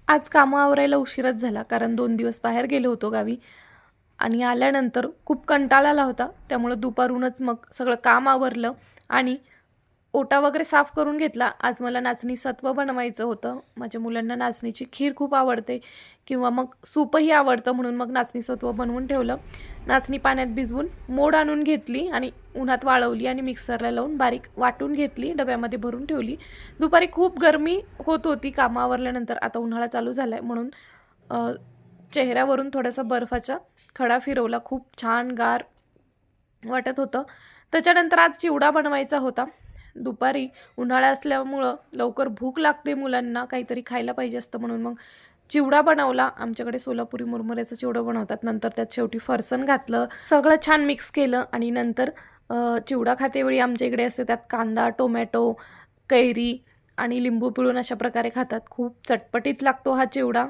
आज कामं आवरायला उशीरच झाला, कारण 2 दिवस बाहेर गेलो होतो गावी आणि आल्यानंतर खूप कंटाळा आला होता. त्यामुळं दुपारूनच मग सगळं काम आवरलं आणि ओटा वगैरे साफ करून घेतला. आज मला नाचणी सत्व बनवायचं होतं. माझ्या मुलांना नाचणीची खीर खूप आवडते किंवा मग सूपही आवडतं, म्हणून मग नाचणी सत्व बनवून ठेवलं. नाचणी पाण्यात भिजवून मोड आणून घेतली आणि उन्हात वाळवली आणि मिक्सरला लावून बारीक वाटून घेतली, डब्यामध्ये भरून ठेवली. दुपारी खूप गरमी होत होती कामं आवरल्यानंतर. आता उन्हाळा चालू झाला आहे म्हणून चेहऱ्यावरून थोडासा बर्फाचा खडा फिरवला. खूप छान गार वाटत होतं. त्याच्यानंतर आज चिवडा बनवायचा होता. दुपारी उन्हाळा असल्यामुळं लवकर भूक लागते मुलांना, काहीतरी खायला पाहिजे असतं, म्हणून मग चिवडा बनवला. आमच्याकडे सोलापुरी मुरमुऱ्याचा चिवडा बनवतात. नंतर त्यात शेवटी फरसाण घातलं, सगळं छान मिक्स केलं आणि नंतर चिवडा खातेवेळी आमच्या इकडे असते त्यात कांदा, टोमॅटो, कैरी आणि लिंबू पिळून अशा प्रकारे खातात. खूप चटपटीत लागतो हा चिवडा.